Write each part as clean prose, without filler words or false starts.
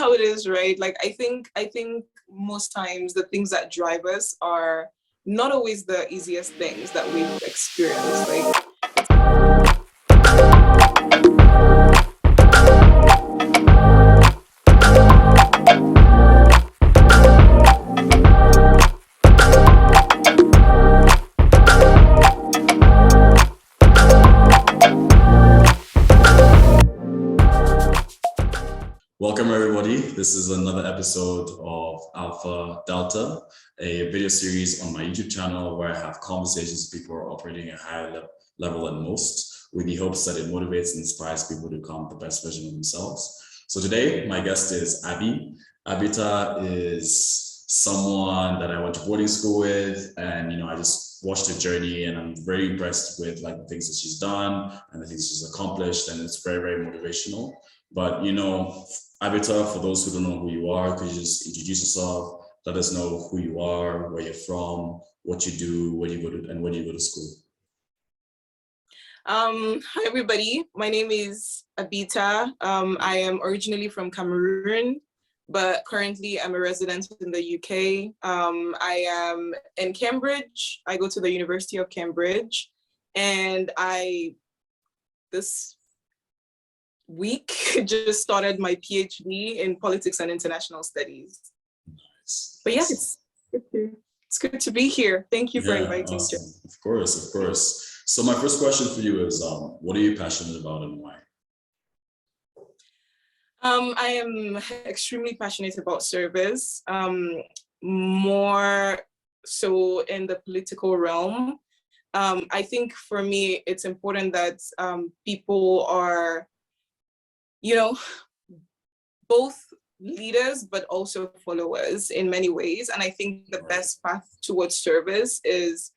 how it is, right? Like I think most times the things that drive us are not always the easiest things that we've experienced. Like welcome everybody. This is another episode of AlphaDelta, a video series on my YouTube channel where I have conversations with people who are operating at a higher level than most, with the hopes that it motivates and inspires people to become the best version of themselves. So today, my guest is Abii. Abita is someone that I went to boarding school with, and I just watched her journey, and I'm very impressed with like the things that she's done and the things she's accomplished, and it's very, very motivational. But Abita, for those who don't know who you are, could you just introduce yourself? Let us know who you are, where you're from, what you do, where you go to, and where you go to school. Hi everybody, my name is Abita. I am originally from Cameroon, but currently I'm a resident in the UK. I am in Cambridge. I go to the University of Cambridge, and this week just started my PhD in politics and international studies. Nice. But yeah, it's good to be here. Thank you for inviting me. Awesome. Of course. So my first question for you is, what are you passionate about and why? I am extremely passionate about service, more so in the political realm. I think for me, it's important that people are, both leaders, but also followers in many ways. And I think the best path towards service is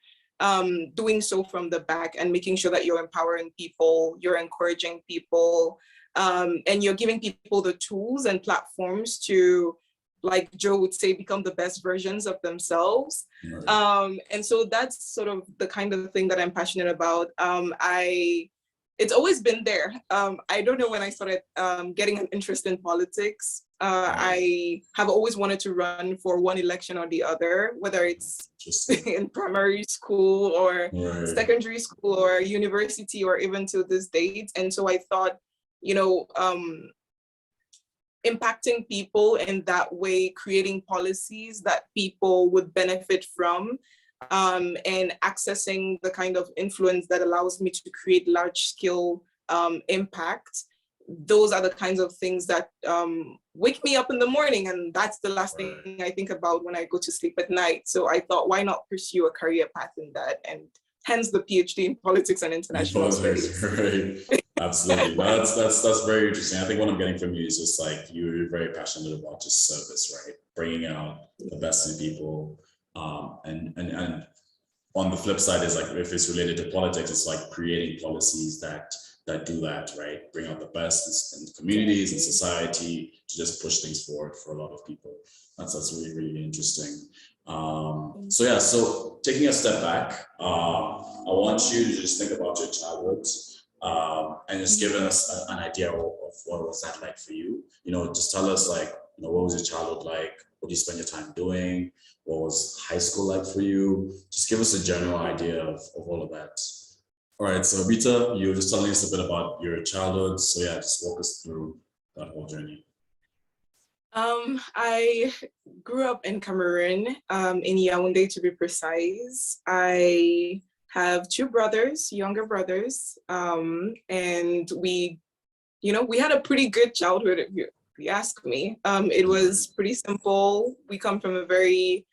doing so from the back and making sure that you're empowering people, you're encouraging people, and you're giving people the tools and platforms to, like Joe would say, become the best versions of themselves. Right. And so that's sort of the kind of thing that I'm passionate about. It's always been there. I don't know when I started getting an interest in politics. I have always wanted to run for one election or the other, whether it's in primary school or secondary school or university or even to this date. And so I thought, impacting people in that way, creating policies that people would benefit from, and accessing the kind of influence that allows me to create large-scale impact. Those are the kinds of things that wake me up in the morning, and that's the last thing I think about when I go to sleep at night. So I thought, why not pursue a career path in that? And hence the PhD in politics and international studies. Right. Absolutely. No, that's very interesting. I think what I'm getting from you is just like you're very passionate about just service, right? Bringing out the best in people. And on the flip side is like, if it's related to politics, it's like creating policies that do that, right? Bring out the best in communities and society to just push things forward for a lot of people. That's really, really interesting. So taking a step back, I want you to just think about your childhood and just give us an idea of what was that like for you. Just tell us like, what was your childhood like? What do you spend your time doing? What was high school like for you? Just give us a general idea of all of that. All right, so Rita, you were just telling us a bit about your childhood. So yeah, just walk us through that whole journey. I grew up in Cameroon, in Yaoundé to be precise. I have two brothers, younger brothers, and we had a pretty good childhood, if you ask me. It was pretty simple. We come from a very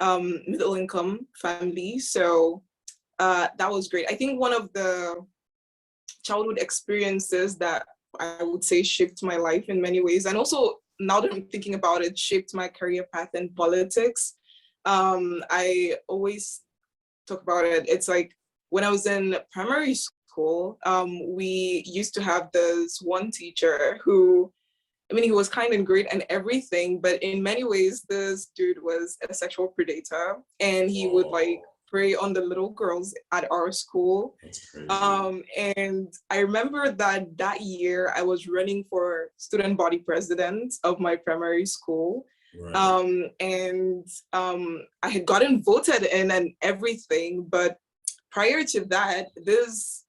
middle income family, so that was great. I think one of the childhood experiences that I would say shaped my life in many ways, and also now that I'm thinking about it, shaped my career path in politics. I always talk about it. It's like when I was in primary school, we used to have this one teacher who, he was kind and great and everything, but in many ways, this dude was a sexual predator, and he would like prey on the little girls at our school. That's crazy. And I remember that year I was running for student body president of my primary school. Right. I had gotten voted in and everything, but prior to that, this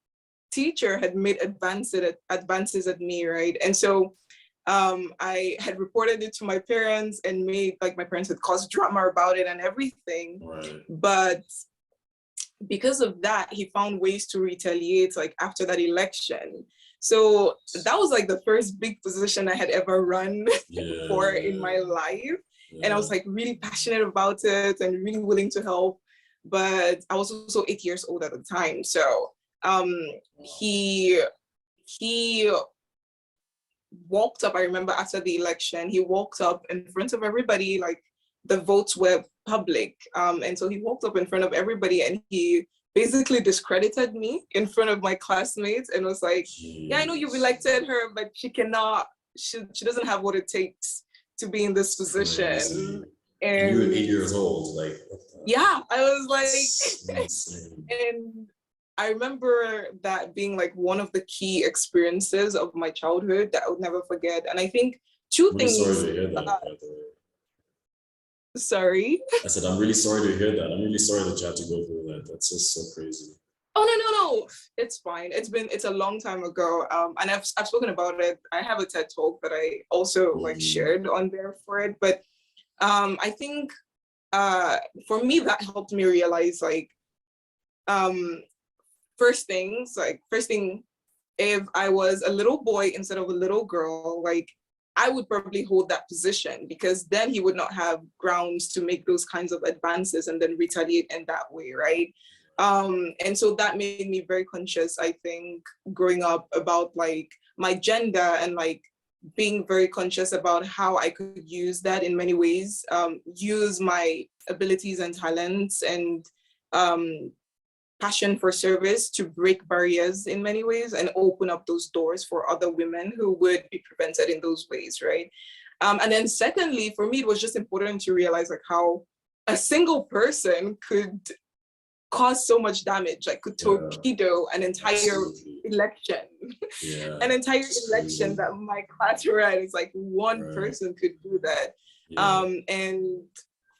teacher had made advances at me, right? And so I had reported it to my parents and my parents had caused drama about it and everything. Right. But because of that, he found ways to retaliate like after that election. So that was like the first big position I had ever run for in my life. And I was like really passionate about it and really willing to help. But I was also 8 years old at the time. So he walked up, I remember after the election, he walked up in front of everybody, like the votes were public. And so he walked up in front of everybody and he basically discredited me in front of my classmates and was like, yeah, I know you've elected her, but she doesn't have what it takes to be in this position. Crazy. And you were 8 years old, like. Yeah, I was like, and I remember that being like one of the key experiences of my childhood that I would never forget. And I think two things. Sorry to hear that, by the way. Sorry? I said, I'm really sorry to hear that. I'm really sorry that you had to go through that. That's just so crazy. Oh, no. It's fine. It's a long time ago. And I've spoken about it. I have a TED talk that I also like shared on there for it. But I think for me, that helped me realize like, first thing, if I was a little boy instead of a little girl, like I would probably hold that position because then he would not have grounds to make those kinds of advances and then retaliate in that way, right? And so that made me very conscious, I think, growing up about like my gender and like being very conscious about how I could use that in many ways, use my abilities and talents and passion for service to break barriers in many ways and open up those doors for other women who would be prevented in those ways, right? And then secondly, for me, it was just important to realize like how a single person could cause so much damage, like could torpedo an entire election. An entire election that my class ran, it's like one person could do that. And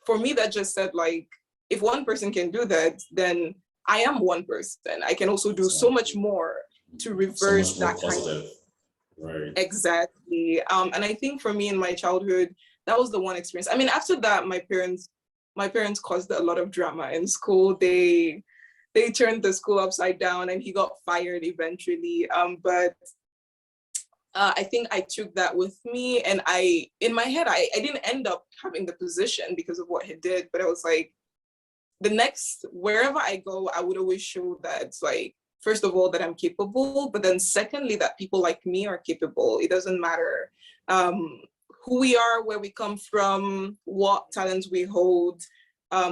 for me, that just said like, if one person can do that, then I am one person. I can also do so much more to reverse that kind of. Right. Exactly. And I think for me in my childhood, that was the one experience. I mean, after that, my parents caused a lot of drama in school. They turned the school upside down and he got fired eventually. But I think I took that with me and in my head, I didn't end up having the position because of what he did, but I was like, wherever I go, I would always show that like, first of all, that I'm capable, but then secondly, that people like me are capable. It doesn't matter who we are, where we come from, what talents we hold,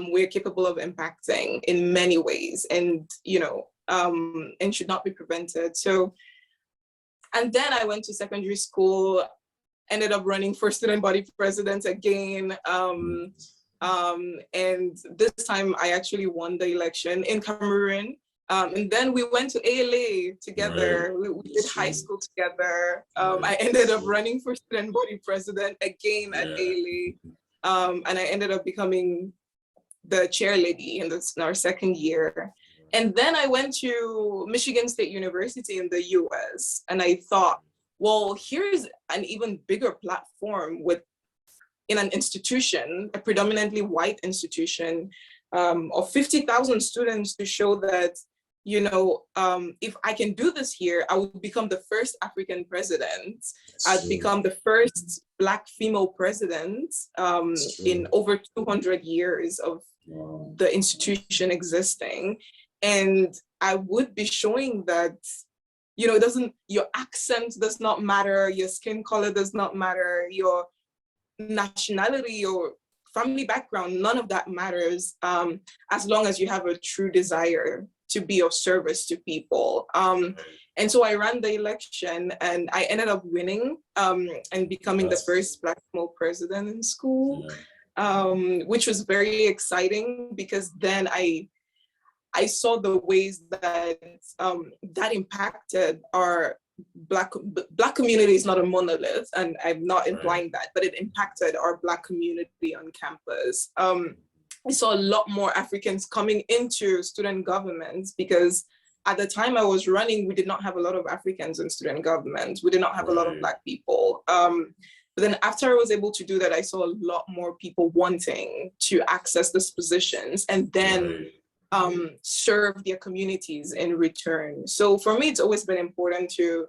we're capable of impacting in many ways and, and should not be prevented. So, and then I went to secondary school, ended up running for student body president again. And this time I actually won the election in Cameroon. And then we went to ALA together. We did high school together. I ended up running for student body president again at ALA. And I ended up becoming the chair lady in our second year. And then I went to Michigan State University in the US. And I thought, well, here's an even bigger platform in an institution, a predominantly white institution of 50,000 students to show that, if I can do this here, I would become the first African president. I'd become the first Black female president in over 200 years of the institution existing. And I would be showing that, your accent does not matter, your skin color does not matter, your nationality, your family background, none of that matters as long as you have a true desire to be of service to people. And so I ran the election and I ended up winning and becoming the first Black female president in school, which was very exciting because then I I saw the ways that that impacted our Black community is not a monolith, and I'm not implying that, but it impacted our Black community on campus. I saw a lot more Africans coming into student government because at the time I was running, we did not have a lot of Africans in student government. We did not have a lot of Black people. But then after I was able to do that, I saw a lot more people wanting to access these positions and then serve their communities in return. So for me, it's always been important to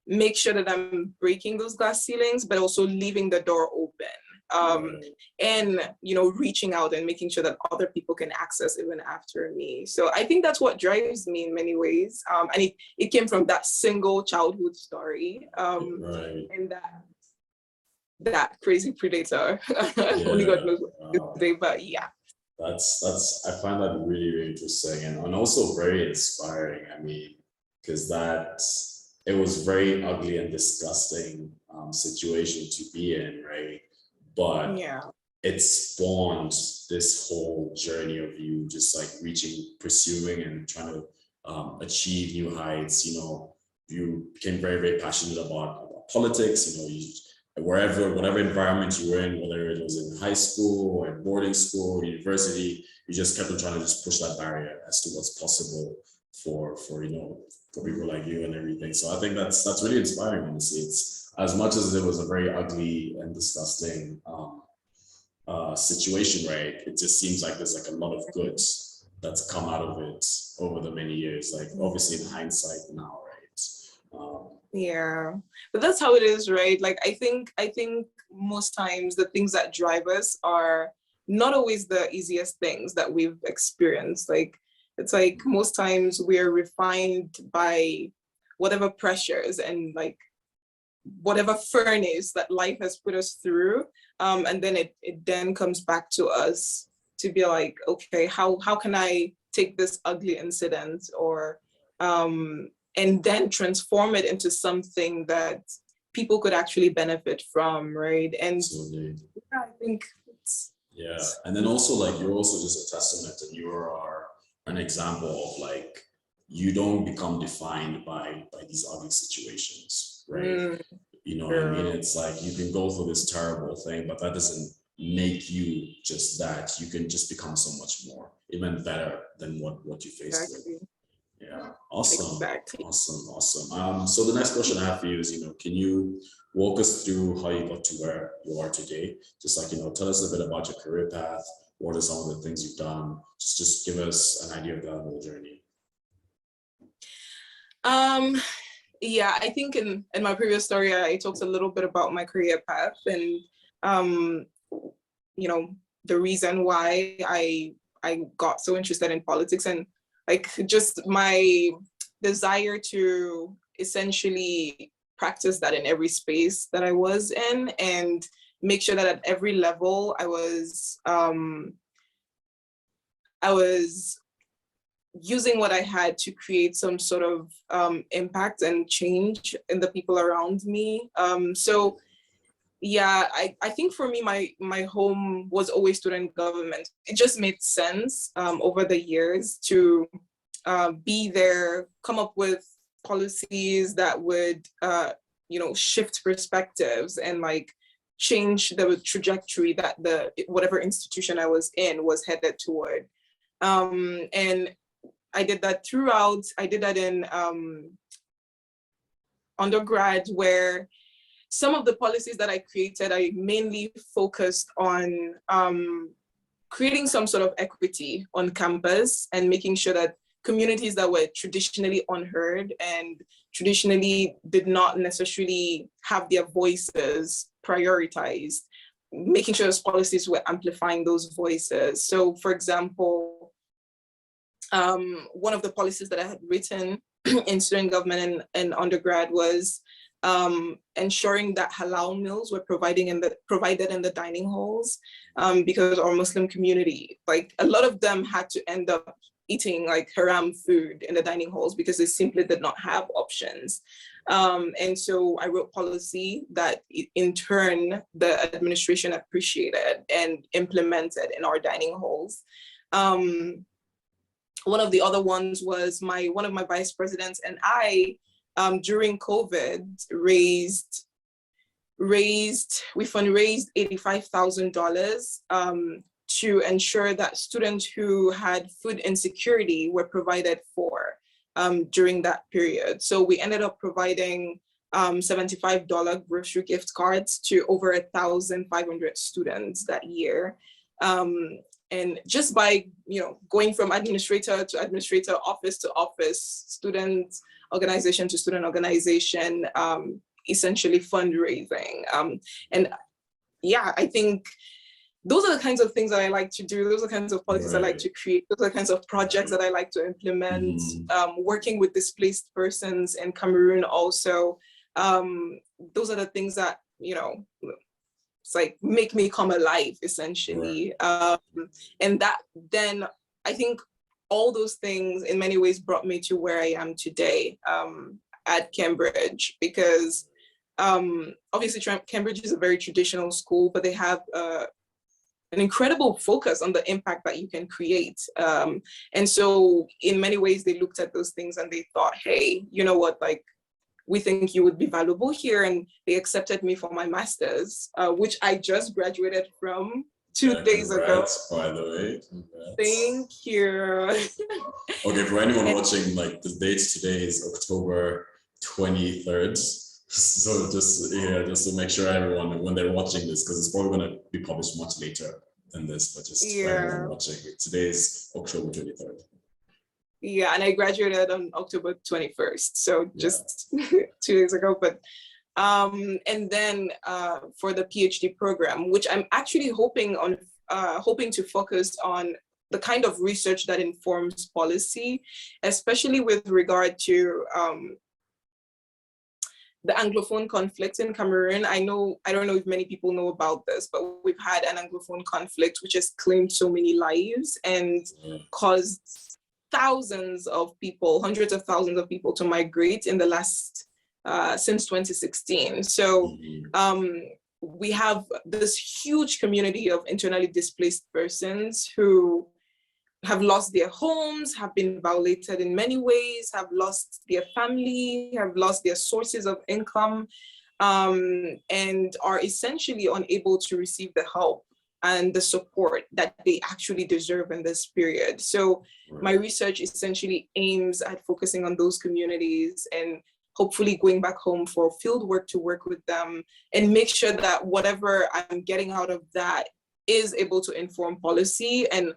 make sure that I'm breaking those glass ceilings, but also leaving the door open. And reaching out and making sure that other people can access even after me. So I think that's what drives me in many ways. And it came from that single childhood story and that crazy predator. Only God knows what to say, but yeah. That's I find that really, really interesting and also very inspiring. I mean, because it was very ugly and disgusting situation to be in, right? But it spawned this whole journey of you just like pursuing and trying to achieve new heights. You became very, very passionate about politics. Whatever environment you were in, whether it was in high school or in boarding school, or university, you just kept on trying to just push that barrier as to what's possible for people like you and everything. So I think that's really inspiring, honestly. It's as much as it was a very ugly and disgusting situation, right? It just seems like there's like a lot of good that's come out of it over the many years, like obviously in hindsight now, right? Yeah, but that's how it is, right? Like I think most times the things that drive us are not always the easiest things that we've experienced. Like it's like most times we're refined by whatever pressures and like whatever furnace that life has put us through, and then it then comes back to us to be like, okay, how can I take this ugly incident or and then transform it into something that people could actually benefit from, right? And I think and then also like you're also just a testament and you are an example of like you don't become defined by these ugly situations, right? You know what I mean? It's like you can go through this terrible thing, but that doesn't make you just that. You can just become so much more, even better than what you faced with. Yeah, awesome. Exactly. Awesome. So the next question I have for you is, can you walk us through how you got to where you are today? Just like, tell us a bit about your career path. What are some of the things you've done? Just give us an idea of that whole journey. Yeah, I think in my previous story, I talked a little bit about my career path and, the reason why I got so interested in politics and like just my desire to essentially practice that in every space that I was in and make sure that at every level I was using what I had to create some sort of impact and change in the people around me. So yeah, I think for me, my home was always student government. It just made sense over the years to be there, come up with policies that would, shift perspectives and like change the trajectory that whatever institution I was in was headed toward. And I did that throughout. I did that in undergrad, where some of the policies that I created, I mainly focused on creating some sort of equity on campus and making sure that communities that were traditionally unheard and traditionally did not necessarily have their voices prioritized, making sure those policies were amplifying those voices. So for example, one of the policies that I had written in student government and undergrad was ensuring that halal meals were provided in the dining halls, because our Muslim community, like a lot of them had to end up eating like haram food in the dining halls because they simply did not have options. And so I wrote policy that in turn the administration appreciated and implemented in our dining halls. one of the other ones was one of my vice presidents and I, during COVID, we fundraised $85,000 to ensure that students who had food insecurity were provided for during that period. So we ended up providing $75 grocery gift cards to over 1,500 students that year. And just by going from administrator to administrator, office to office, student organization to student organization, essentially fundraising. And yeah, I think those are the kinds of things that I like to do. Those are the kinds of policies I like to create. Those are the kinds of projects that I like to implement. Working with displaced persons in Cameroon also. Those are the things that, it's like make me come alive, essentially. And that then I think all those things in many ways brought me to where I am today at Cambridge, because obviously Cambridge is a very traditional school, but they have an incredible focus on the impact that you can create. And so in many ways, they looked at those things and they thought, hey, you know what, like, we think you would be valuable here. And they accepted me for my master's, which I just graduated from 2 days ago. By the way. Congrats. Thank you. Okay, for anyone watching, like the date today is October 23rd. So just to make sure everyone, when they're watching this, because it's probably going to be published much later than this, but just for everyone watching, today is October 23rd. Yeah, and I graduated on October 21st, so just 2 days ago. But and then for the PhD program, which I'm actually hoping to focus on the kind of research that informs policy, especially with regard to the Anglophone conflict in Cameroon. I don't know if many people know about this, but we've had an Anglophone conflict which has claimed so many lives and caused thousands of people, hundreds of thousands of people to migrate in the last, since 2016. So we have this huge community of internally displaced persons who have lost their homes, have been violated in many ways, have lost their family, have lost their sources of income, and are essentially unable to receive the help and the support that they actually deserve in this period. So my research essentially aims at focusing on those communities and hopefully going back home for field work to work with them and make sure that whatever I'm getting out of that is able to inform policy and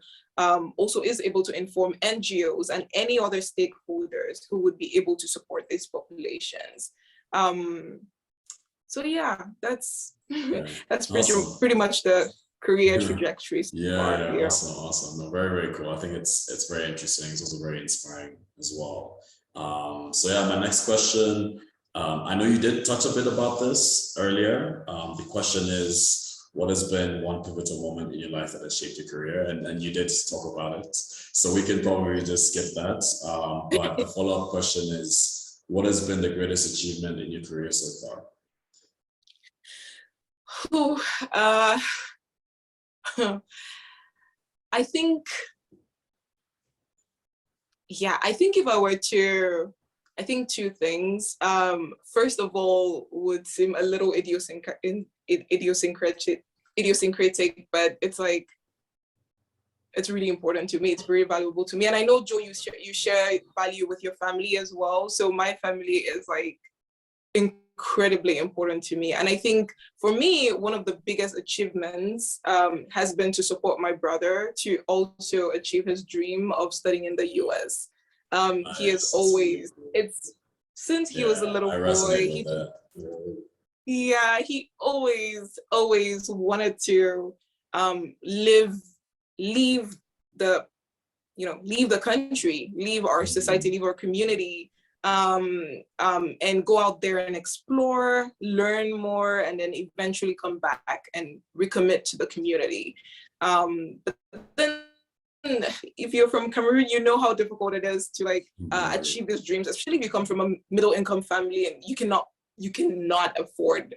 also is able to inform NGOs and any other stakeholders who would be able to support these populations. So yeah, that's pretty much the career trajectory. Awesome. No, very, very cool. I think it's very interesting. It's also very inspiring as well. So yeah, my next question, I know you did touch a bit about this earlier. The question is, what has been one pivotal moment in your life that has shaped your career? And you did talk about it, so we can probably just skip that. But the follow-up question is, what has been the greatest achievement in your career so far? I think if I were to, I think two things. First of all, would seem a little idiosyncratic, but it's like, it's really important to me. It's very valuable to me. And I know, Joe, you share value with your family as well. So my family is like incredibly important to me. And I think for me, one of the biggest achievements has been to support my brother to also achieve his dream of studying in the US. He is always, since he was a little boy, he always wanted to leave the country, leave our society, leave our community, and go out there and explore, learn more, and then eventually come back and recommit to the community. But then if you're from Cameroon, you know how difficult it is to achieve these dreams, especially if you come from a middle income family and you cannot afford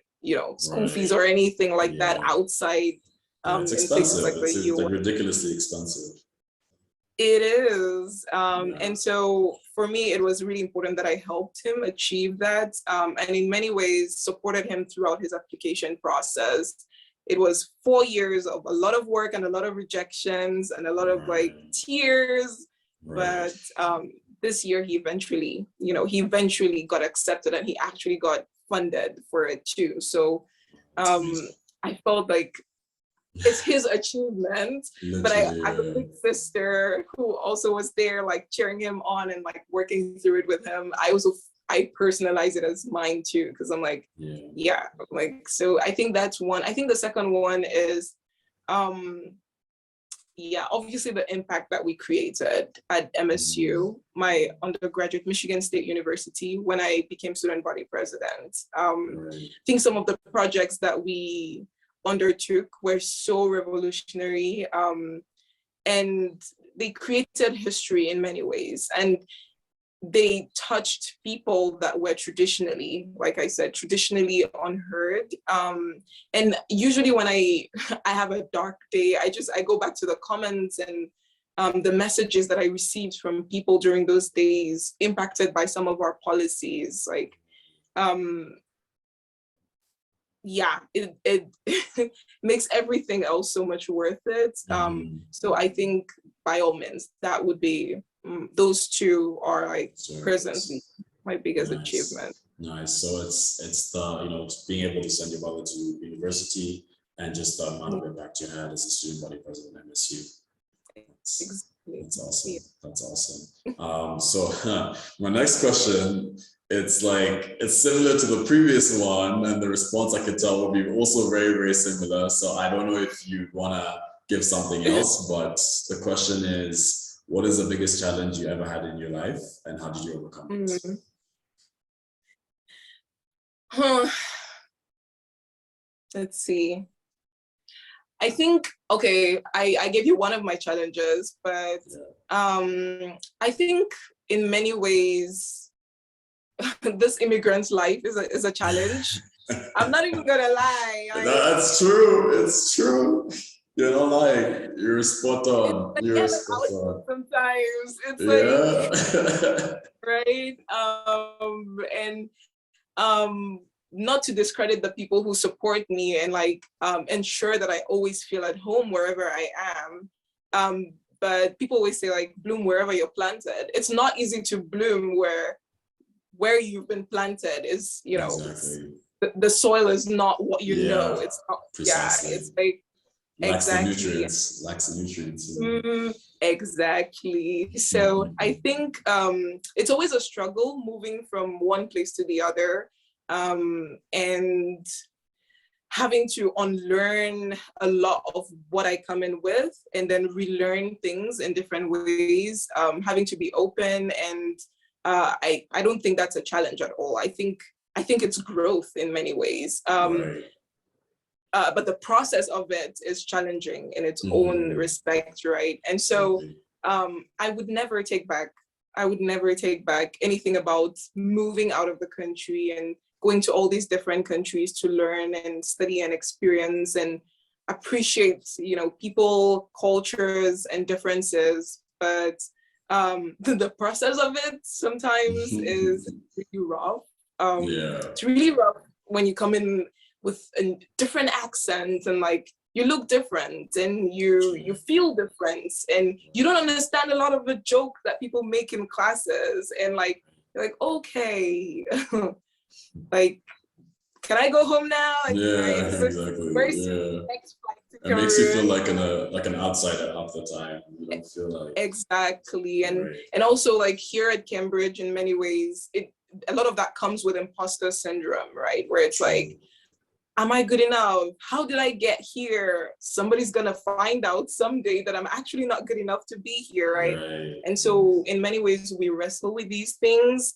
school fees or anything like that outside. It's expensive. It's like ridiculously expensive. It is. Yeah. And so for me, it was really important that I helped him achieve that. And in many ways, supported him throughout his application process. It was 4 years of a lot of work and a lot of rejections and a lot of like Right. tears. Right. But this year, he eventually got accepted and he actually got funded for it too. So That's amazing. I felt like it's his achievement, but I, Literally, as a big sister who also was there like cheering him on and like working through it with him, I personalize it as mine too, because I'm like, yeah, like, so I think that's one. I think the second one is yeah, obviously the impact that we created at MSU, my undergraduate, Michigan State University, when I became student body president. I think some of the projects that we undertook were so revolutionary, and they created history in many ways. And they touched people that were traditionally, like I said, traditionally unheard. And usually when I have a dark day, I go back to the comments and the messages that I received from people during those days impacted by some of our policies. Like, yeah, it makes everything else so much worth it. So I think by all means, that would be those two are like presently my biggest achievement. Nice. So it's the being able to send your brother to university and just the amount of impact you had as a student body president at MSU. That's awesome. That's awesome. So my next question, it's similar to the previous one, and the response I could tell will be also very, very similar. So I don't know if you want to give something else, but the question is, what is the biggest challenge you ever had in your life, and how did you overcome it? Let's see. I think, okay, I gave you one of my challenges, but I think in many ways, this immigrant's life is a challenge. I'm not even gonna lie. That's true. It's true. You're not lying. You're spot on. You're spot on. Sometimes it's like, right? And not to discredit the people who support me and like ensure that I always feel at home wherever I am. But people always say like bloom wherever you're planted. It's not easy to bloom where you've been planted is, exactly. The soil is not what you know. It's not, precisely. It's like lacks exactly. the nutrients. Exactly. So I think it's always a struggle moving from one place to the other, and having to unlearn a lot of what I come in with and then relearn things in different ways, having to be open. And I don't think that's a challenge at all. I think it's growth in many ways. But the process of it is challenging in its own respect, right? And so I would never take back anything about moving out of the country and going to all these different countries to learn and study and experience and appreciate, people, cultures, and differences. But the process of it sometimes is really rough. It's really rough when you come in with a different accent and like you look different and you feel different and you don't understand a lot of the joke that people make in classes, and like you're like, okay, like, can I go home now? Like, exactly. Next flight to it makes you feel like an outsider half the time. You don't feel like exactly. And also like here at Cambridge, in many ways, a lot of that comes with imposter syndrome, right? Where it's like, am I good enough? How did I get here? Somebody's gonna find out someday that I'm actually not good enough to be here, right? And so in many ways we wrestle with these things.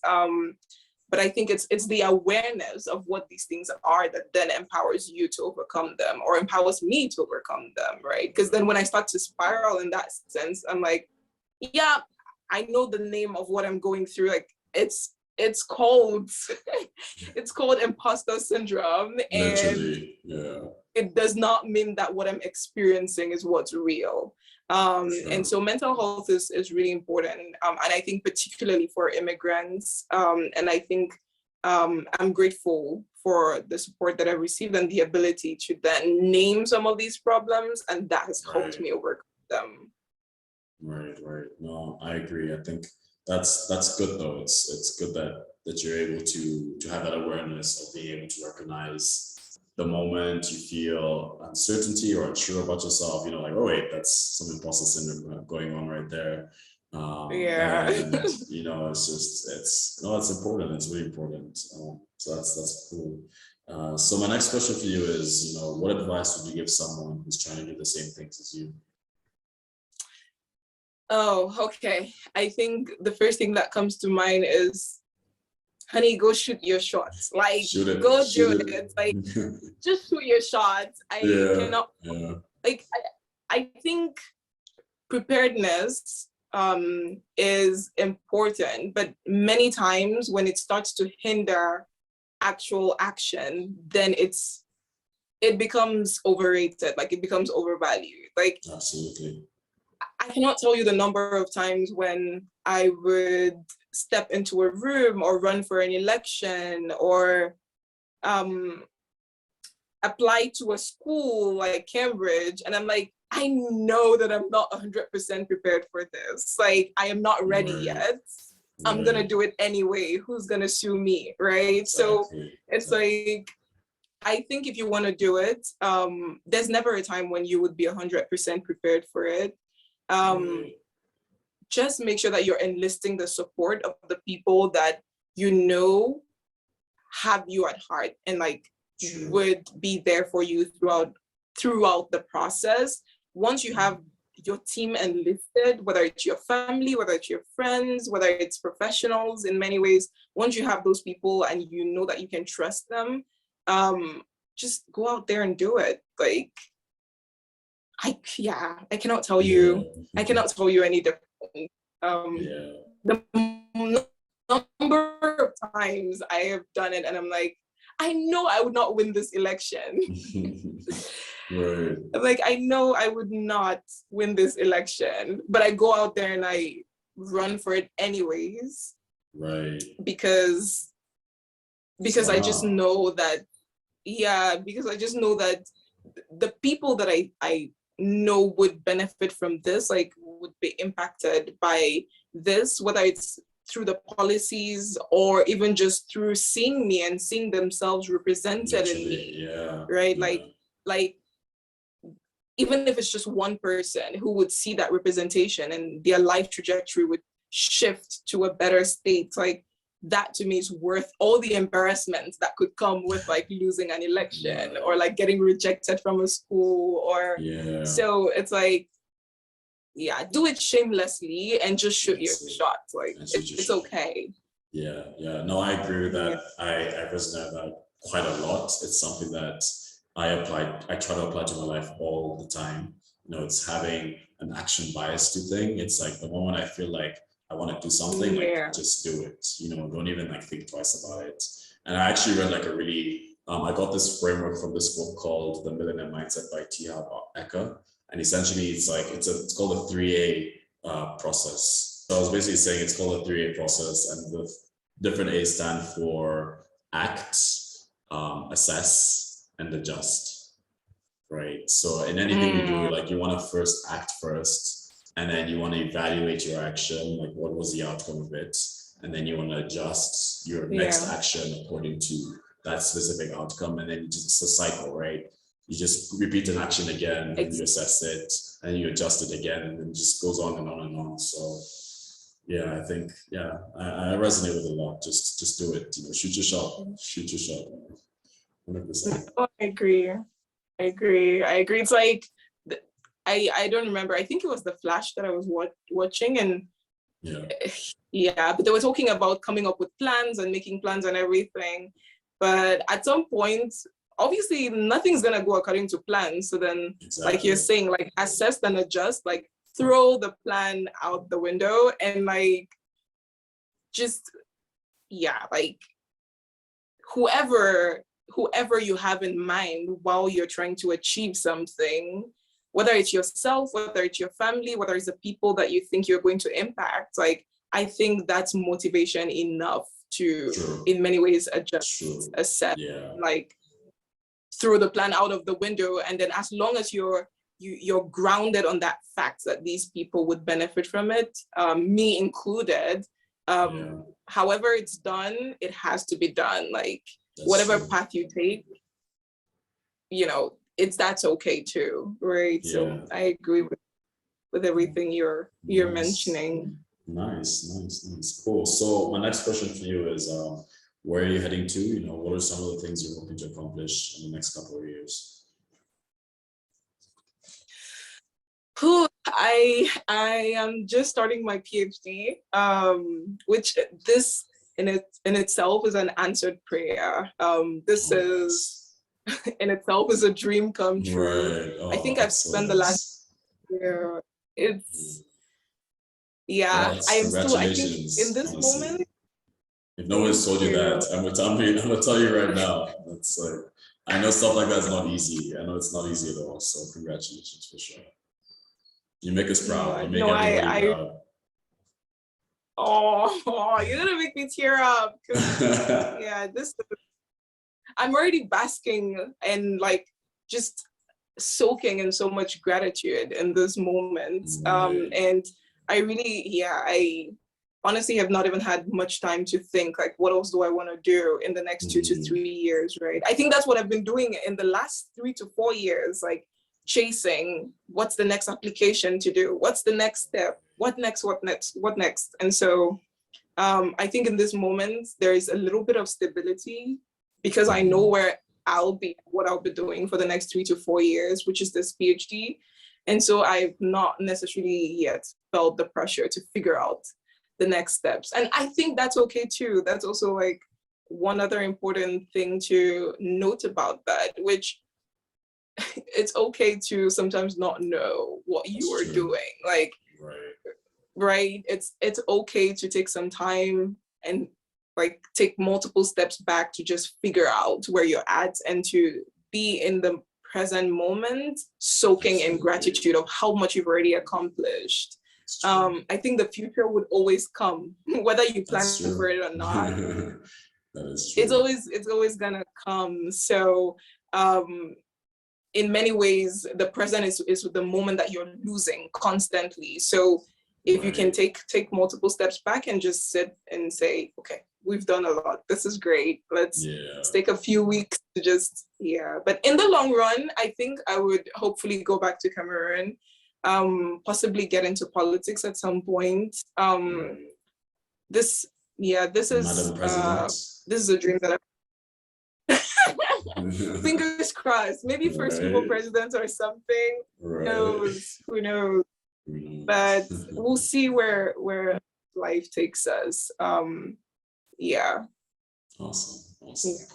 But I think it's the awareness of what these things are that then empowers you to overcome them, or empowers me to overcome them, right? Because then when I start to spiral in that sense, I'm like, yeah, I know the name of what I'm going through. Like it's called imposter syndrome, and literally, it does not mean that what I'm experiencing is what's real. And so mental health is really important. And I think particularly for immigrants, and I think I'm grateful for the support that I've received and the ability to then name some of these problems, and that has helped me overcome them. Right. No, I agree. I think that's good though. It's good that you're able to have that awareness of being able to recognize the moment you feel uncertainty or unsure about yourself, like, oh wait, that's some imposter syndrome going on right there. Yeah. And it's important. It's really important. So that's cool. So my next question for you is, what advice would you give someone who's trying to do the same things as you? Oh, okay. I think the first thing that comes to mind is, honey, go shoot your shots. Like, go do it. Like, just shoot your shots. I cannot. Like, I think preparedness is important, but many times when it starts to hinder actual action, then it becomes overrated. Like, it becomes overvalued. Like, absolutely. I cannot tell you the number of times when I would step into a room or run for an election or apply to a school like Cambridge, and I'm like, I know that I'm not 100% prepared for this. Like, I am not ready yet. I'm gonna do it anyway. Who's gonna sue me, right? Exactly. So it's like, I think if you want to do it, there's never a time when you would be 100% prepared for it. Just make sure that you're enlisting the support of the people that have you at heart and like would be there for you throughout the process. Once you have your team enlisted, whether it's your family, whether it's your friends, whether it's professionals, in many ways, once you have those people and you know that you can trust them, just go out there and do it. Like, I cannot tell you. I cannot tell you any different. The number of times I have done it, and I'm like, I know I would not win this election. Right. Like, I know I would not win this election, but I go out there and I run for it anyways. Right. Because I just know that. Yeah, because I just know that the people that I know would benefit from this, like, would be impacted by this, whether it's through the policies or even just through seeing me and seeing themselves represented in me. Right. Like even if it's just one person who would see that representation and their life trajectory would shift to a better state, like, that to me is worth all the embarrassments that could come with like losing an election or like getting rejected from a school or so it's like, do it shamelessly and just shoot your shot. Like, it's okay. No, I agree with that. I resonate with that quite a lot. It's something that I try to apply to my life all the time. It's having an action bias to thing. It's like the moment I feel like I want to do something, like, just do it. Don't even like think twice about it. And I actually read like a really, I got this framework from this book called The Millionaire Mindset by T. Harv Eker. And essentially it's called a 3A process. So I was basically saying it's called a 3A process, and the different A's stand for act, assess, and adjust. Right. So in anything you do, like, you want to first act first. And then you want to evaluate your action, like what was the outcome of it? And then you want to adjust your next action according to that specific outcome. And then it's a cycle, right? You just repeat an action again, and you assess it, and you adjust it again, and then it just goes on and on and on. So I think, I resonate with it a lot. Just do it. Shoot your shot. Shoot your shot. 100%. Oh, I agree. It's like, I don't remember. I think it was The Flash that I was watching, and but they were talking about coming up with plans and making plans and everything. But at some point, obviously, nothing's gonna go according to plan. So then, like you're saying, like, assess and adjust, like, throw the plan out the window and like, just like, whoever you have in mind while you're trying to achieve something, whether it's yourself, whether it's your family, whether it's the people that you think you're going to impact, like, I think that's motivation enough to, in many ways, adjust, assess, like, throw the plan out of the window. And then as long as you're grounded on that fact that these people would benefit from it, me included, however it's done, it has to be done. Like, whatever path you take, you know, that's okay too, right? So I agree with everything you're mentioning. Nice. Cool. So my next question for you is, where are you heading to? You know, what are some of the things you're hoping to accomplish in the next couple of years? I am just starting my PhD, which this in itself is an answered prayer. This is in itself is a dream come true. I think I've spent the last year. It's I am still, I think, in this moment. If no one's told you that, I'm gonna tell you right now. It's like, I know stuff like that's not easy. I know it's not easy at all. So congratulations for sure. You make us proud. You make everybody proud. Oh, you're gonna make me tear up. I'm already basking and like just soaking in so much gratitude in this moment. And I really, I honestly have not even had much time to think like, what else do I want to do in the next 2 to 3 years, right? I think that's what I've been doing in the last 3 to 4 years, like chasing what's the next application to do, what's the next step, what next. And so I think in this moment, there is a little bit of stability because I know where I'll be, what I'll be doing for the next 3 to 4 years, which is this PhD. And so I've not necessarily yet felt the pressure to figure out the next steps. And I think that's okay too. That's also like one other important thing to note about that, which it's okay to sometimes not know what you are doing. Like, right? It's okay to take some time and like take multiple steps back to just figure out where you're at and to be in the present moment, soaking in gratitude of how much you've already accomplished. I think the future would always come, whether you plan for it or not. That is true. It's always gonna come. So in many ways, the present is the moment that you're losing constantly. So if you can take multiple steps back and just sit and say, okay, we've done a lot. This is great. Let's take a few weeks to just, But in the long run, I think I would hopefully go back to Cameroon, possibly get into politics at some point. This is a dream that fingers crossed, maybe first people president or something. Who knows? But we'll see where life takes us. Awesome.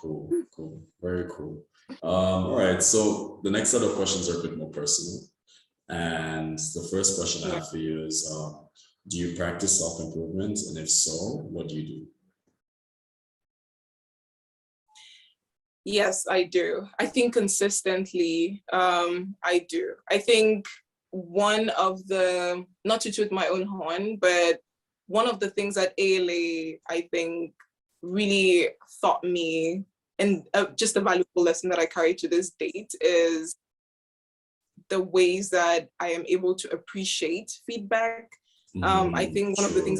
Cool, very cool. All right, so the next set of questions are a bit more personal, and the first question I have for you is, do you practice self-improvement, and if so, what do you do? Yes, I do. I think consistently, I do. I think one of the, not to toot my own horn, but one of the things that ALA, I think, really taught me, and just a valuable lesson that I carry to this date, is the ways that I am able to appreciate feedback. I think one of the things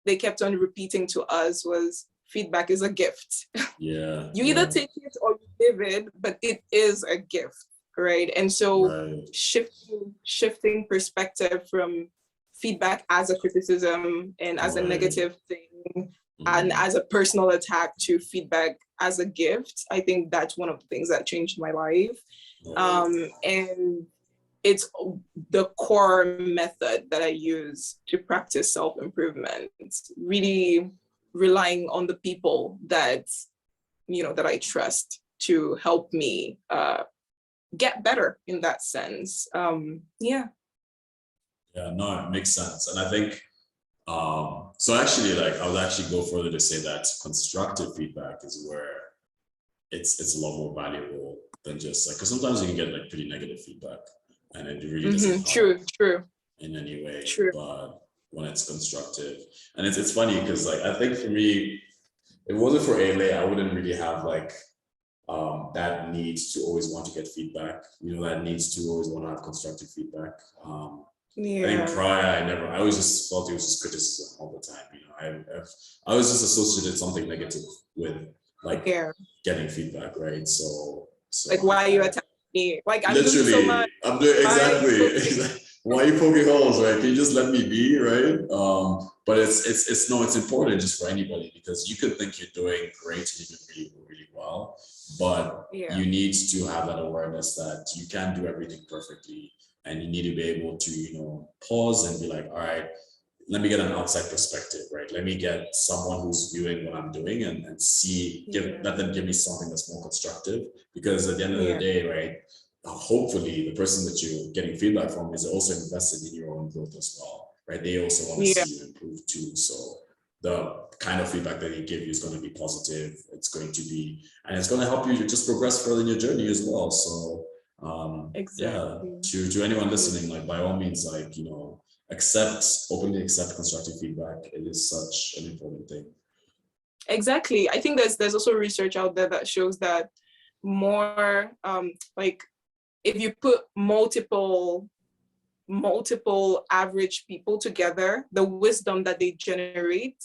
they kept on repeating to us was, feedback is a gift. You either take it or you give it, but it is a gift, right? And so shifting perspective from feedback as a criticism and as a negative thing and as a personal attack to feedback as a gift, I think that's one of the things that changed my life. And it's the core method that I use to practice self-improvement, really relying on the people that, that I trust to help me get better in that sense. No, it makes sense. And I think, so actually, like, I would actually go further to say that constructive feedback is where it's a lot more valuable than just like, because sometimes you can get like pretty negative feedback and it really doesn't True, true. in any way. True. But when it's constructive, and it's funny because like I think for me, if it wasn't for ALA, I wouldn't really have like that need to always want to get feedback. You know, that needs to always want to have constructive feedback. I think prior, I always just felt it was just criticism all the time. You know, I was just associated something negative with like getting feedback, right? So like, why are you attacking me? Like, I'm literally, doing so much. I'm doing exactly. Why are you poking holes, right? Can you just let me be, right? But it's important just for anybody, because you could think you're doing great and you're doing really well, but you need to have that awareness that you can't do everything perfectly, and you need to be able to, you know, pause and be like, all right, let me get an outside perspective, right? Let me get someone who's viewing what I'm doing and see, let them give me something that's more constructive, because at the end of the day, right, hopefully the person that you're getting feedback from is also invested in your own growth as well, right? They also want to see you improve too. So the kind of feedback that they give you is going to be positive. It's going to be, and it's going to help you just progress further in your journey as well. So to anyone listening, like, by all means, like, you know, openly accept constructive feedback. It is such an important thing. Exactly. I think there's also research out there that shows that more like, if you put multiple average people together, the wisdom that they generate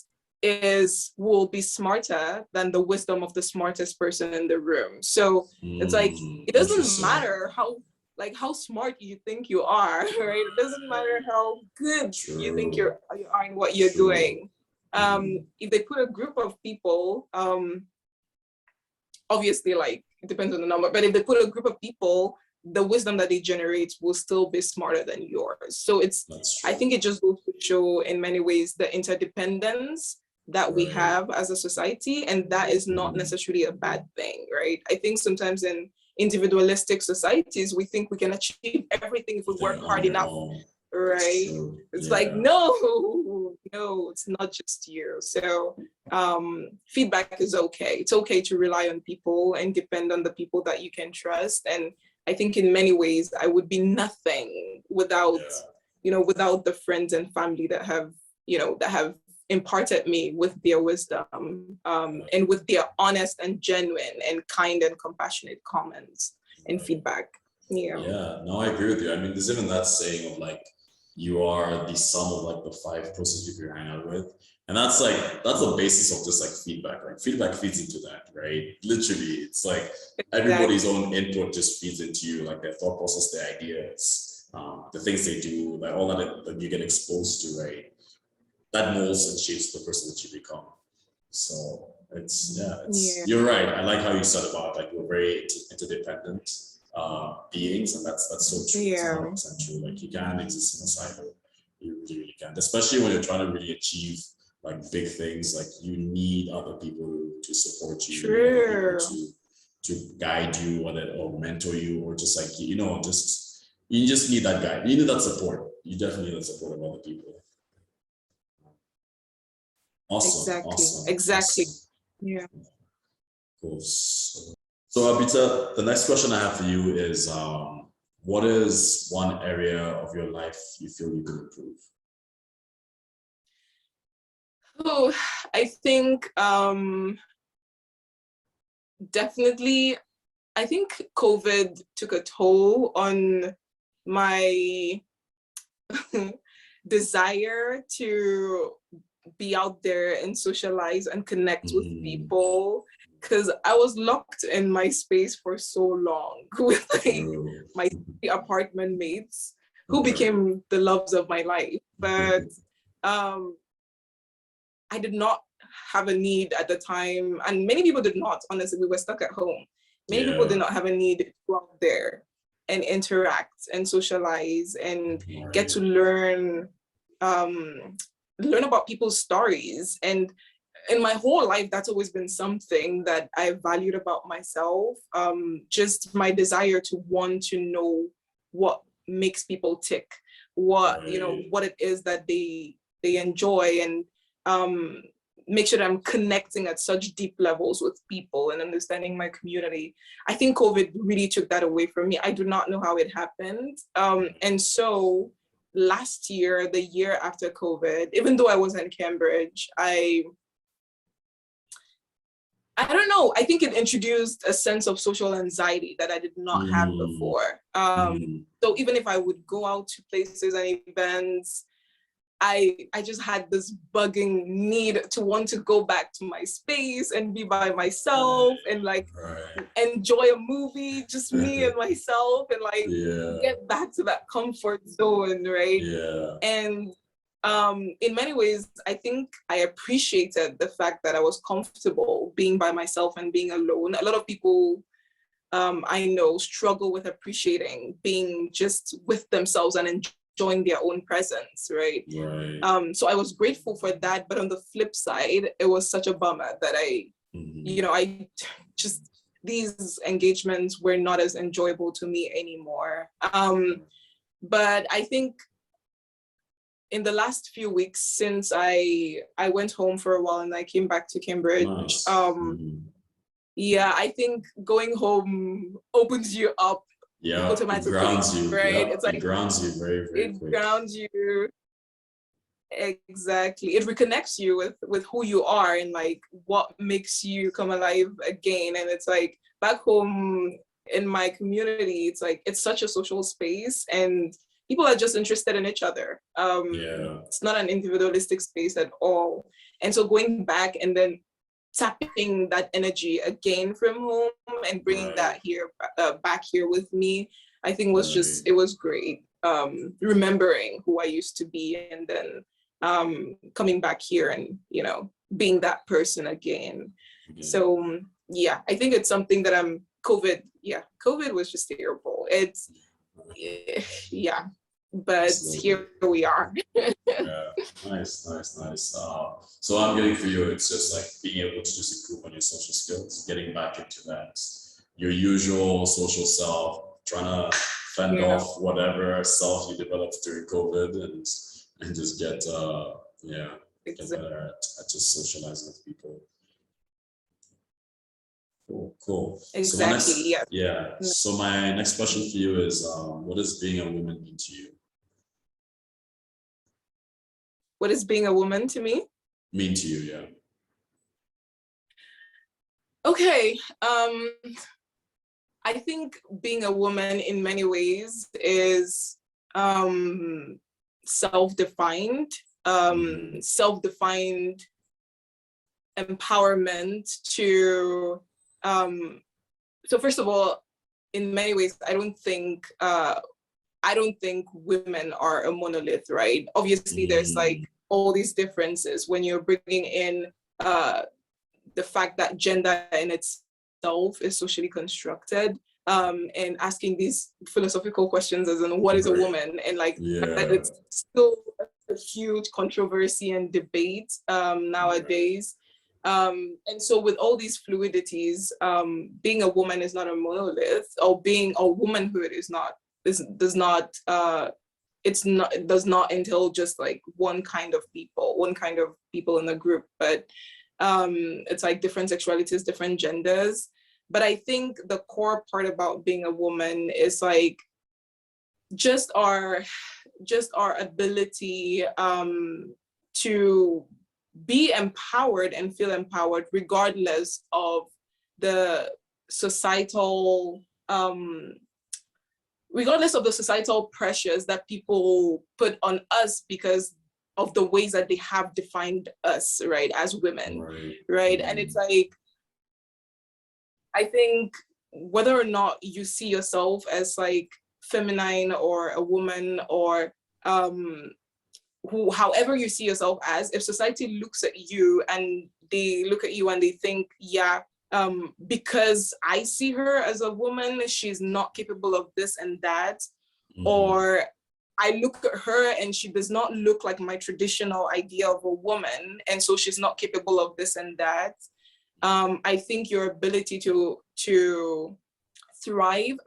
will be smarter than the wisdom of the smartest person in the room. So it's like, it doesn't matter how smart you think you are, right? It doesn't matter how good you think you are in what you're doing. If they put a group of people, obviously, like, it depends on the number, but if they put a group of people, the wisdom that they generate will still be smarter than yours. So I think it just goes to show in many ways the interdependence that we have as a society, and that is not necessarily a bad thing, right? I think sometimes in individualistic societies, we think we can achieve everything if we work hard enough, right? It's like, no, it's not just you. So feedback is okay. It's okay to rely on people and depend on the people that you can trust. And I think in many ways, I would be nothing without, without the friends and family that have imparted me with their wisdom, and with their honest and genuine and kind and compassionate comments and feedback. No, I agree with you. I mean, there's even that saying of like, you are the sum of like the 5 closest people you hang out with. And that's the basis of just like feedback, right? Feedback feeds into that, right? Literally, it's like everybody's own input just feeds into you, like their thought process, their ideas, the things they do, like all that you get exposed to, right? That molds and shapes the person that you become. So you're right. I like how you said about like, we're very interdependent beings, and that's so true. It's 100% true. Like, you can't exist in a silo. You really can't, especially when you're trying to really achieve like big things. Like, you need other people to support you, to guide you, or mentor you, or just like, you just need that guide. You need that support. You definitely need the support of other people. Awesome. Exactly. Yeah. Cool. So Abita, the next question I have for you is, what is one area of your life you feel you could improve? Oh, I think definitely, I think COVID took a toll on my desire to be out there and socialize and connect with people, because I was locked in my space for so long with like my apartment mates who became the loves of my life. But I did not have a need at the time, and many people did not. Honestly, we were stuck at home. Many people did not have a need to go out there and interact and socialize and get to learn about people's stories. And in my whole life, that's always been something that I valued about myself. Just my desire to want to know what makes people tick, what it is that they enjoy, and make sure that I'm connecting at such deep levels with people and understanding my community. I think COVID really took that away from me. I do not know how it happened. And so last year, the year after COVID, even though I was in Cambridge, I don't know, I think it introduced a sense of social anxiety that I did not have before. So even if I would go out to places and events, I just had this bugging need to want to go back to my space and be by myself and like enjoy a movie, just me and myself, and like get back to that comfort zone, right? And in many ways, I think I appreciated the fact that I was comfortable being by myself and being alone. A lot of people I know struggle with appreciating being just with themselves and enjoying their own presence, right? So I was grateful for that, but on the flip side, it was such a bummer that I just, these engagements were not as enjoyable to me anymore. But I think in the last few weeks since I went home for a while and I came back to Cambridge, yeah, I think going home opens you up automatically. It grounds you, right? It's like it grounds you very, very quick. It grounds you. Exactly. It reconnects you with who you are and like what makes you come alive again. And it's like back home in my community, it's like it's such a social space and people are just interested in each other. It's not an individualistic space at all. And so going back and then tapping that energy again from home and bringing that here back here with me, I think was just, it was great. Remembering who I used to be and then coming back here and, you know, being that person again. So yeah, I think it's something that COVID was just terrible. It's, yeah, but here we are. Nice. So I'm getting for you, it's just like being able to just improve on your social skills, getting back into that, your usual social self, trying to fend off whatever self you developed during COVID and just get get better at just socializing with people. Cool. Exactly. So my next question for you is, what does being a woman mean to you? What is being a woman to me? Mean to you, yeah. Okay. I think being a woman in many ways is self-defined empowerment to so first of all, in many ways, I don't think women are a monolith, right? Obviously, there's like all these differences when you're bringing in the fact that gender in itself is socially constructed, and asking these philosophical questions as in what is a woman, and like it's still a huge controversy and debate nowadays. And so with all these fluidities, being a woman is not a monolith, or being a womanhood it does not entail just like one kind of people in the group, but it's like different sexualities, different genders. But I think the core part about being a woman is like just our ability to be empowered and feel empowered regardless of the societal pressures that people put on us because of the ways that they have defined us, right, as women, right? And it's like, I think whether or not you see yourself as like feminine or a woman or however you see yourself as, if society looks at you and they look at you and they think, because I see her as a woman, she's not capable of this and that, or I look at her and she does not look like my traditional idea of a woman, and so she's not capable of this and that. I think your ability to thrive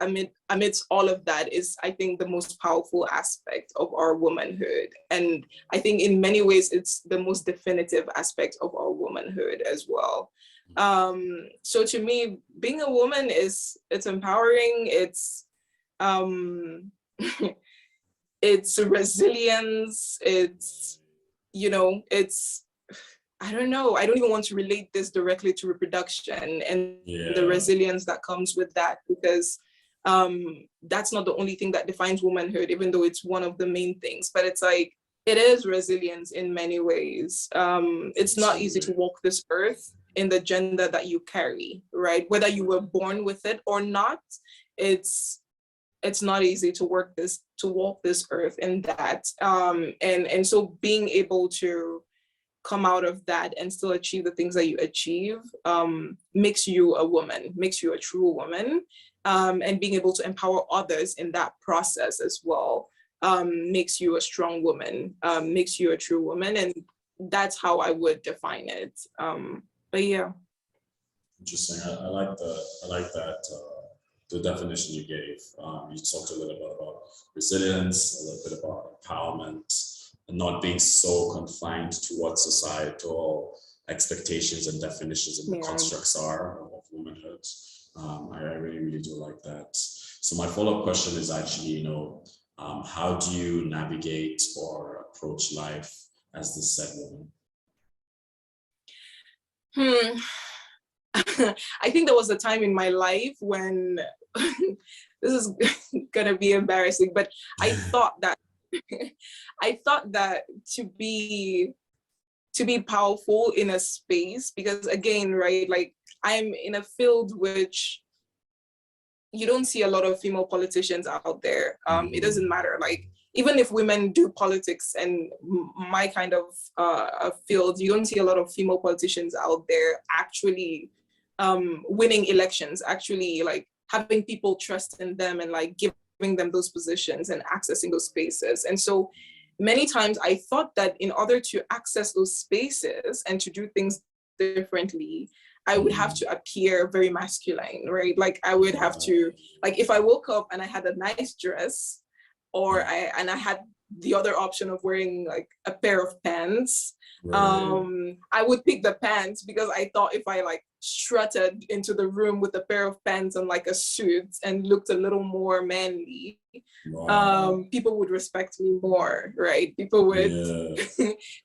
amidst all of that is, I think, the most powerful aspect of our womanhood. And I think in many ways, it's the most definitive aspect of our womanhood as well. So to me, being a woman it's empowering, it's it's resilience, it's, it's, I don't know, I don't even want to relate this directly to reproduction and the resilience that comes with that, because that's not the only thing that defines womanhood, even though it's one of the main things. But it's like, it is resilience in many ways. It's not easy to walk this earth in the gender that you carry, right? Whether you were born with it or not, it's not easy to walk this earth in that. And so being able to come out of that and still achieve the things that you achieve makes you a woman, makes you a true woman. And being able to empower others in that process as well makes you a strong woman, makes you a true woman. And that's how I would define it. But yeah. Interesting. I like that the definition you gave. You talked a little bit about resilience, a little bit about empowerment, and not being so confined to what societal expectations and definitions and constructs are of womanhood. I really, really do like that. So my follow-up question is actually, how do you navigate or approach life as the said woman? I think there was a time in my life when this is gonna be embarrassing, but I thought that to be powerful in a space, because again, right, like I'm in a field which you don't see a lot of female politicians out there. It doesn't matter, like even if women do politics and my kind of field, you don't see a lot of female politicians out there actually winning elections, actually like having people trust in them and like giving them those positions and accessing those spaces. And so many times I thought that in order to access those spaces and to do things differently, I would have to appear very masculine, right? Like I would have to, like if I woke up and I had a nice dress, or I had the other option of wearing like a pair of pants, I would pick the pants, because I thought if I like strutted into the room with a pair of pants and like a suit and looked a little more manly, people would respect me more, right? People would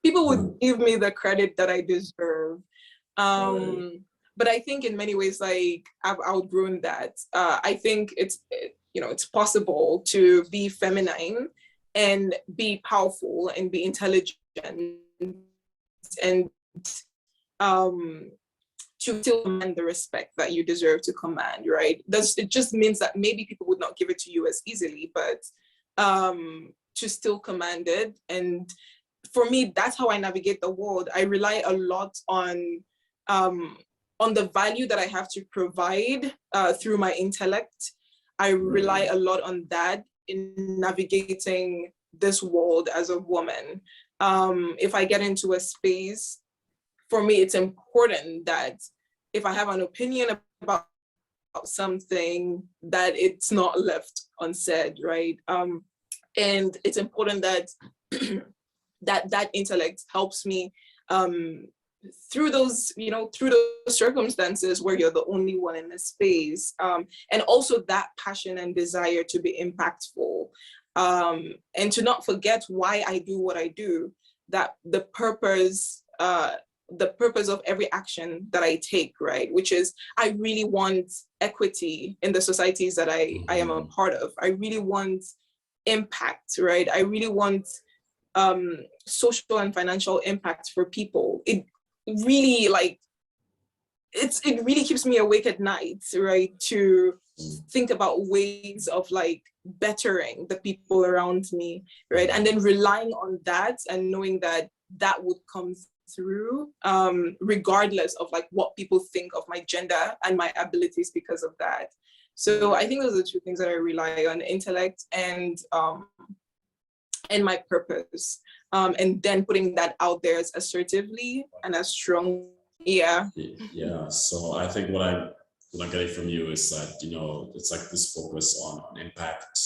people would give me the credit that I deserve. But I think in many ways, like I've outgrown that. I think it's possible to be feminine and be powerful and be intelligent and to still command the respect that you deserve to command, right? It just means that maybe people would not give it to you as easily, but to still command it. And for me, that's how I navigate the world. I rely a lot on the value that I have to provide through my intellect. I rely a lot on that in navigating this world as a woman. If I get into a space, for me, it's important that if I have an opinion about something, that it's not left unsaid, right? And it's important that that intellect helps me through those circumstances where you're the only one in the space, and also that passion and desire to be impactful, and to not forget why I do what I do, that the purpose of every action that I take, right? Which is, I really want equity in the societies that I am a part of. I really want impact, right? I really want social and financial impact for people. It really it really keeps me awake at night, right? To think about ways of like bettering the people around me, right? And then relying on that and knowing that that would come through, regardless of like what people think of my gender and my abilities because of that. So I think those are the two things that I rely on: intellect and my purpose, and then putting that out there as assertively and as strong. Yeah. So I think what I what I'm getting from you is that, you know, it's like this focus on impact,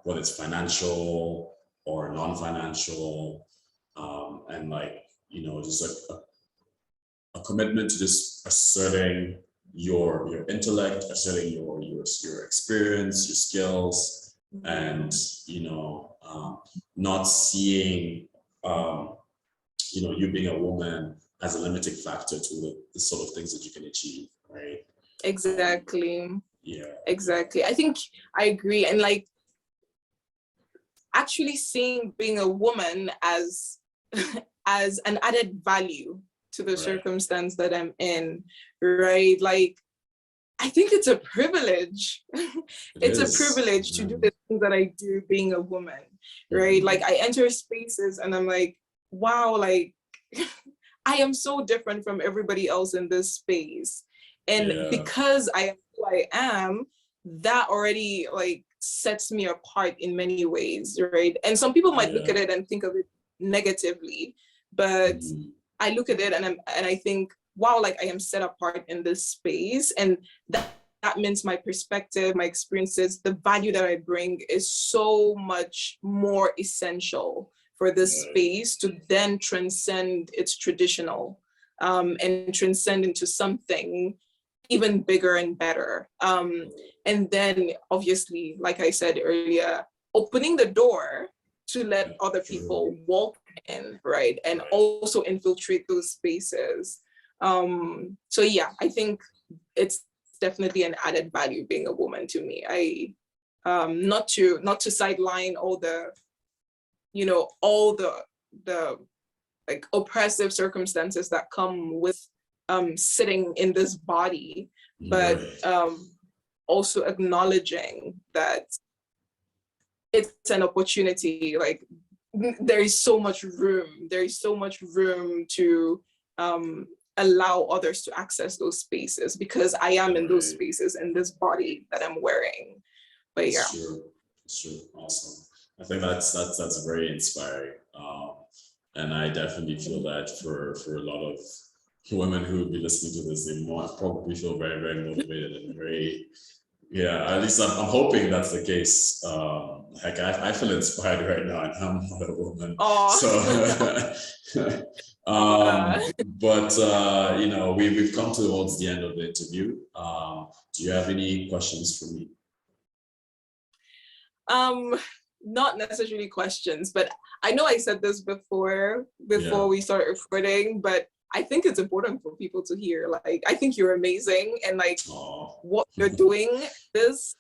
whether it's financial or non-financial, and like, you know, just like a commitment to just asserting your intellect, asserting your experience, your skills, and, you know, not seeing, you know, you being a woman as a limiting factor to the sort of things that you can achieve, right? Exactly. Yeah. Exactly. I think I agree. And like actually seeing being a woman as as an added value to the circumstance that I'm in, right? Like I think it's a privilege. It's a privilege to do the things that I do being a woman, right? Like I enter spaces and I'm like, wow, like I am so different from everybody else in this space. And because I am who I am, that already like sets me apart in many ways, right? And some people might look at it and think of it negatively, but I look at it and I think, wow, like I am set apart in this space, and that means my perspective, my experiences, the value that I bring is so much more essential for this space to then transcend its traditional and transcend into something even bigger and better. And then obviously, like I said earlier, opening the door to let other people walk in, right? And also infiltrate those spaces. So yeah, I think it's definitely an added value being a woman to me. Not to sideline all the, you know, all the like oppressive circumstances that come with sitting in this body, but also acknowledging that it's an opportunity. Like there is so much room to allow others to access those spaces, because I am in those spaces in this body that I'm wearing. But yeah, it's true. Awesome. I think that's very inspiring, and I definitely feel that for a lot of women who would be listening to this, they might probably feel very, very motivated and very, at least I'm hoping that's the case. Heck, I feel inspired right now, and I'm not a woman. So, but you know, we've come towards the end of the interview. Do you have any questions for me? Not necessarily questions, but I know I said this before we started recording, but I think it's important for people to hear. Like, I think you're amazing, and like what you're doing, this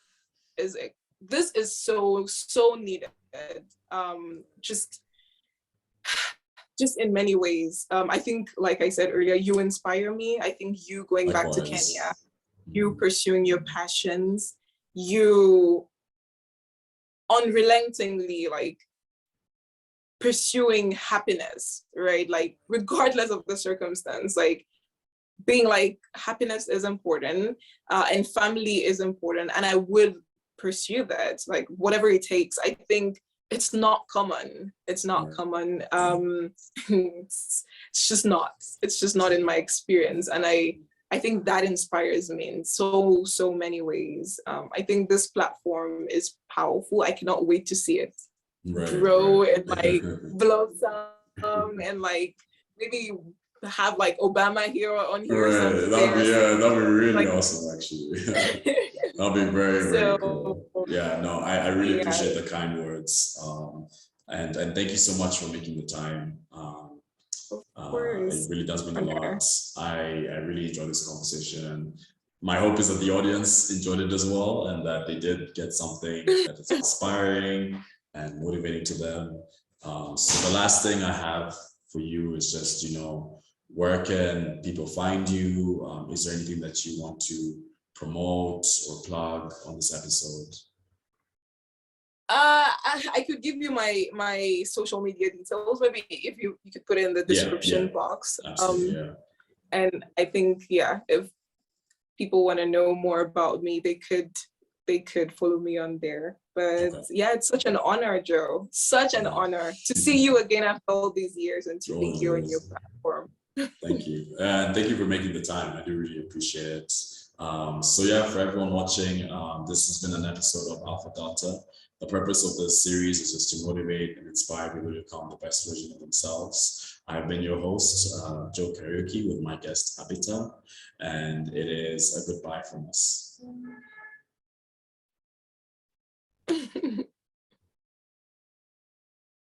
is so needed. Just in many ways. I think, like I said earlier, you inspire me. I think you going back to Kenya, you pursuing your passions, you unrelentingly like pursuing happiness, right? Like regardless of the circumstance, like being like happiness is important, and family is important, and I will pursue that, like whatever it takes. I think it's not common. It's not common. It's just not in my experience, and I think that inspires me in so many ways. I think this platform is powerful. I cannot wait to see it grow and like blossom, and like maybe have like Obama here on here. That'd be really like, awesome, actually. That'll be very cool. Yeah, no, I really appreciate the kind words. And thank you so much for making the time. It really does mean a lot. I really enjoyed this conversation. My hope is that the audience enjoyed it as well, and that they did get something that is inspiring and motivating to them. So the last thing I have for you is just, you know, where can people find you? Is there anything that you want to promote or plug on this episode? I could give you my social media details, maybe if you could put it in the description box. Absolutely, and I think if people want to know more about me, they could follow me on there. But it's such an honor, Joe. Such an honor to see you again after all these years and to be here on your platform. Thank you. And thank you for making the time. I do really appreciate it. So yeah, for everyone watching, this has been an episode of Alpha Delta. The purpose of this series is just to motivate and inspire people to become the best version of themselves. I've been your host, Joe Karaoke, with my guest Abita, and it is a goodbye from us.